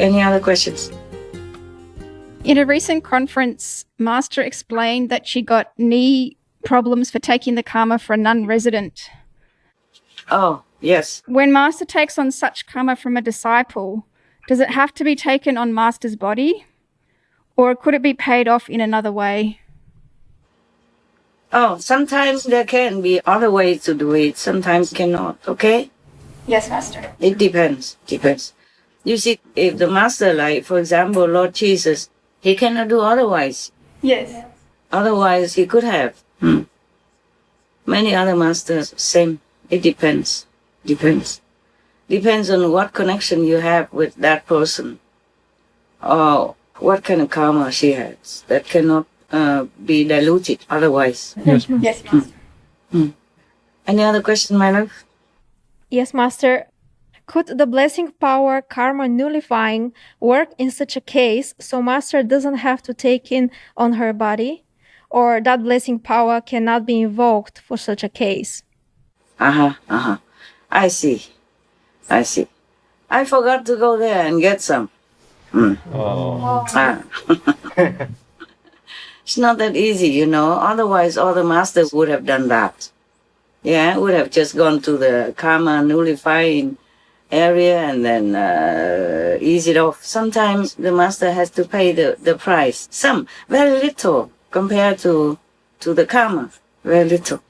Any other questions? In a recent conference, Master explained that she got knee problems for taking the karma for a non-resident. Oh, yes. When Master takes on such karma from a disciple, does it have to be taken on Master's body? Or could it be paid off in another way? Oh, sometimes there can be other ways to do it, sometimes cannot, okay? Yes, Master. It depends. You see, if the Master, like, for example, Lord Jesus, he cannot do otherwise. Yes. Otherwise, he could have. Many other masters, same. It depends. Depends on what connection you have with that person, or what kind of karma she has. That cannot be diluted otherwise. Yes. Yes. Any other question, my love? Yes, Master. Could the blessing power karma nullifying work in such a case so Master doesn't have to take in on her body? Or that blessing power cannot be invoked for such a case? I see. I forgot to go there and get some. It's not that easy, you know. Otherwise, all the masters would have done that. Yeah, would have just gone to the karma nullifying area and then ease it off. Sometimes the master has to pay the price. Some, very little compared to the karma. Very little.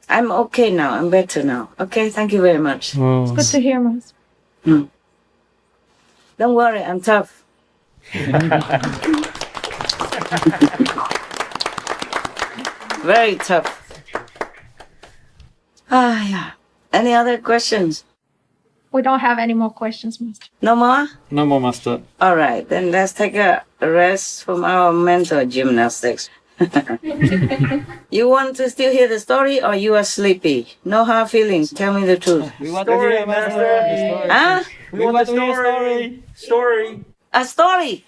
I'm okay now. I'm better now. Okay, thank you very much. It's good to hear, Master. Don't worry, I'm tough. Very tough. Yeah. Any other questions? We don't have any more questions, Master. No more? No more, Master. All right, then let's take a rest from our mental gymnastics. You want to still hear the story or you are sleepy? No hard feelings. Tell me the truth. We want to hear, Master. Huh? We want to hear story. Story. A story?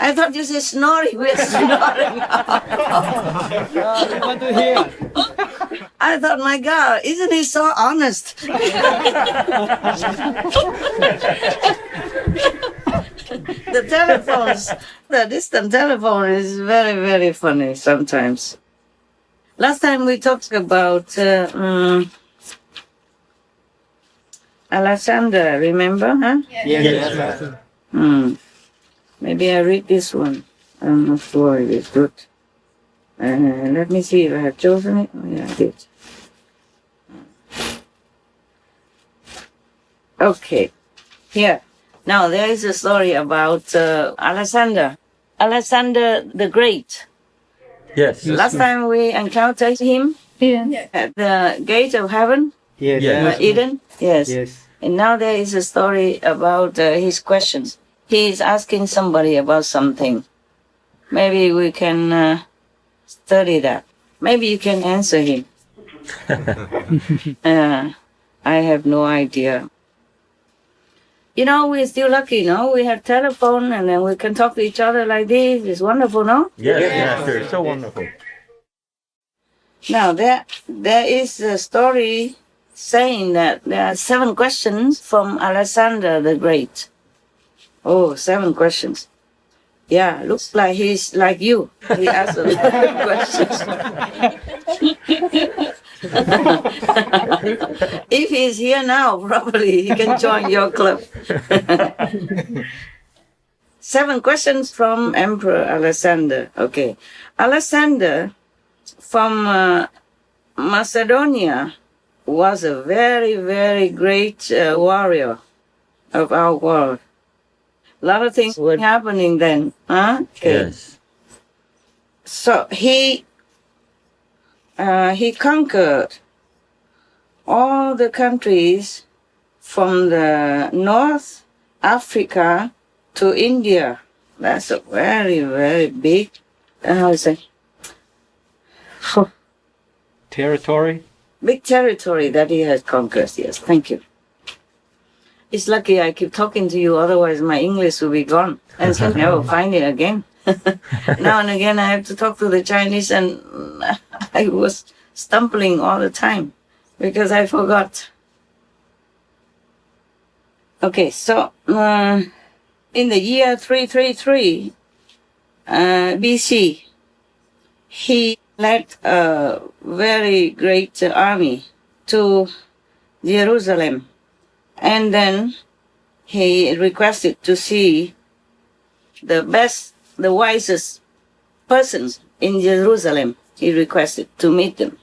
I thought you said snoring. We're snoring. We want to hear. I thought, my God, isn't he so honest? The telephones, the distant telephone is very, very funny sometimes. Last time we talked about Alexander, remember, huh? Yes, Master. Maybe I read this one. I'm not sure it is good. Let me see if I have chosen it. Oh, yeah, I did. Okay. Here. Now, there is a story about Alexander the Great. Yes. Last time we encountered him at the gate of heaven, Eden. Yes. And now there is a story about his questions. He is asking somebody about something. Maybe we can study that. Maybe you can answer him. I have no idea. You know, we're still lucky, no? We have telephone and then we can talk to each other like this. It's wonderful, no? Yes, Master. So wonderful. Now, there is a story saying that there are 7 questions from Alexander the Great. Oh, 7 questions. Yeah, looks like he's like you. He asks a lot of questions. If he's here now, probably he can join your club. 7 questions from Emperor Alexander. Okay. Alexander from Macedonia was a very, very great warrior of our world. A lot of things were happening then. Huh? Okay. Yes. So he conquered all the countries from the North Africa to India. That's a very, very big, how to say, Territory. big territory that he has conquered. Yes, thank you. It's lucky I keep talking to you, otherwise my English will be gone and so never find it again. Now and again I have to talk to the Chinese and I was stumbling all the time because I forgot. Okay, so in the year 333 BC, he led a very great army to Jerusalem, and then he requested to see the best, the wisest persons in Jerusalem. He requested to meet them.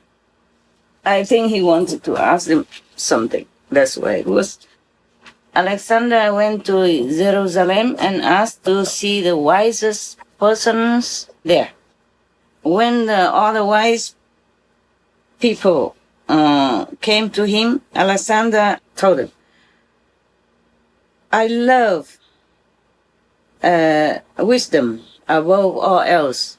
I think he wanted to ask them something. That's why it was. Alexander went to Jerusalem and asked to see the wisest persons there. When the other wise people came to him, Alexander told them, I love wisdom above all else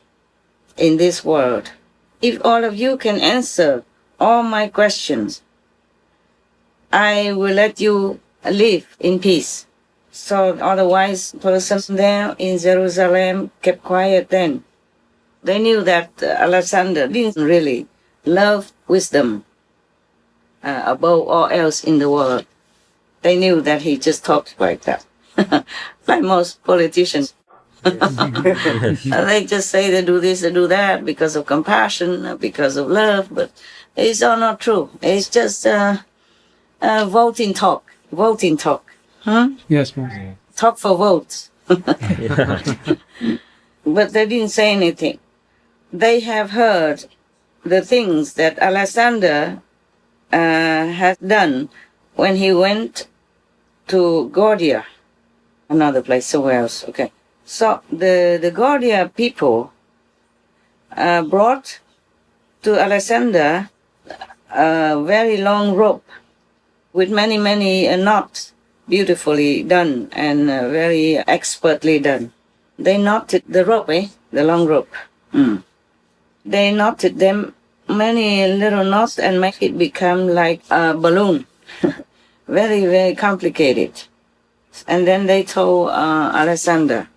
in this world. If all of you can answer all my questions, I will let you live in peace. So the other wise persons there in Jerusalem kept quiet then. They knew that Alexander didn't really love wisdom above all else in the world. They knew that he just talked like that. Like most politicians. They just say they do this, they do that because of compassion, because of love, but it's all not true. It's just voting talk. Voting talk. Huh? Yes, Master. Talk for votes. Yeah. But they didn't say anything. They have heard the things that Alexander has done when he went to Gordia, another place, somewhere else. Okay. So the Gordia people brought to Alexander a very long rope with many, many knots, beautifully done and very expertly done. They knotted the rope, the long rope. They knotted them many little knots and make it become like a balloon. Very, very complicated. And then they told Alexander,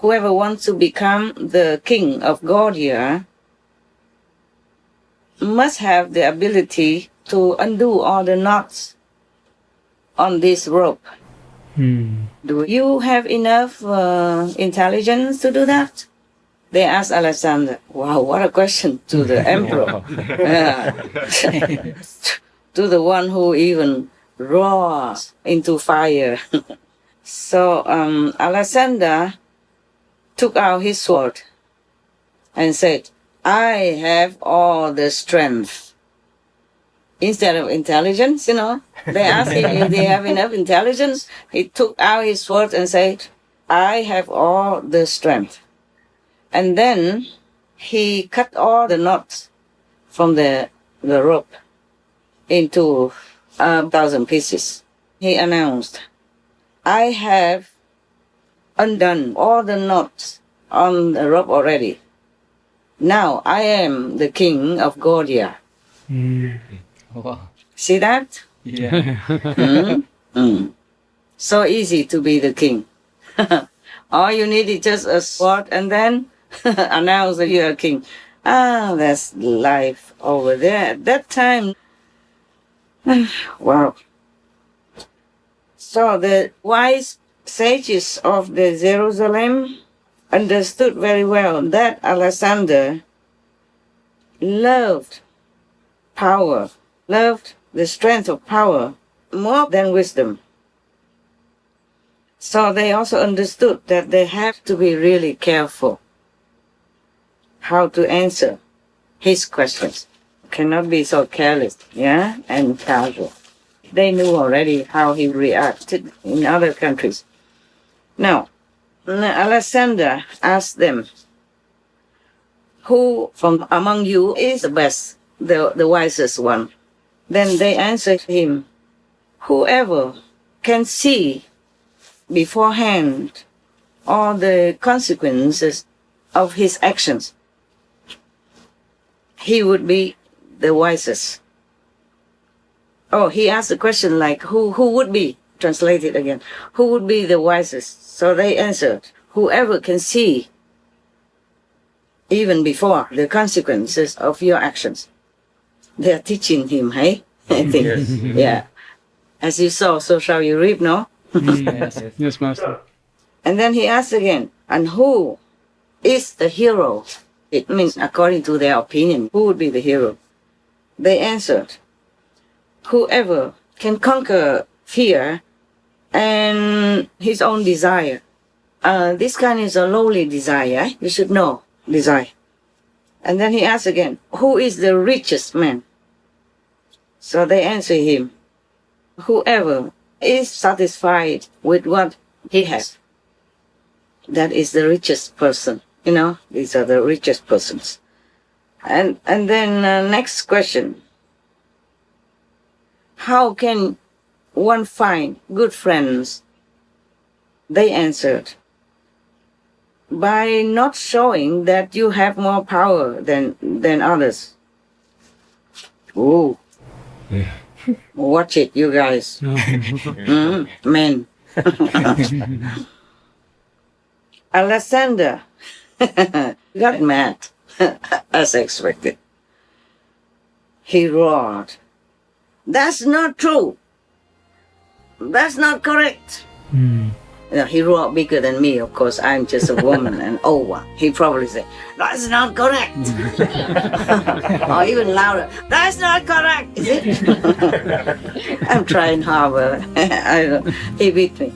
whoever wants to become the king of Gordia must have the ability to undo all the knots on this rope. Do you have enough intelligence to do that? They asked Alexander. Wow, what a question to the emperor. To the one who even roars into fire. So Alexander took out his sword and said, I have all the strength. Instead of intelligence, they asked him if they have enough intelligence. He took out his sword and said, I have all the strength. And then he cut all the knots from the rope into 1,000 pieces. He announced, I have undone all the knots on the rope already. Now I am the king of Gordia. Wow. See that? Yeah. So easy to be the king. All you need is just a sword and then announce that you're a king. That's life over there. At that time, wow. So the wise sages of the Jerusalem understood very well that Alexander loved power, loved the strength of power more than wisdom. So they also understood that they have to be really careful how to answer his questions. Cannot be so careless, and casual. They knew already how he reacted in other countries. Now, Alexander asked them, who from among you is the best, the wisest one? Then they answered him, whoever can see beforehand all the consequences of his actions, he would be the wisest. Oh, he asked the question like, who would be? Translated again. Who would be the wisest? So they answered, whoever can see even before the consequences of your actions. They are teaching him, hey? I think. Yes. Yeah. As you sow, so shall you reap, no? Yes, Master. And then he asked again, and who is the hero? It means according to their opinion, who would be the hero? They answered, whoever can conquer fear and his own desire. This kind is a lowly desire. You should know desire. And then he asked again, who is the richest man? So they answer him, whoever is satisfied with what he has. That is the richest person. You know, these are the richest persons. And then next question. How can one find good friends? They answered, by not showing that you have more power than others. Ooh. Yeah. Watch it, you guys. Men. Alexander got mad, as expected. He roared, that's not true. That's not correct. You know, he roared bigger than me, of course. I'm just a woman and old one. He probably said, that's not correct. Or even louder, that's not correct, is it? I'm trying hard, but he beat me.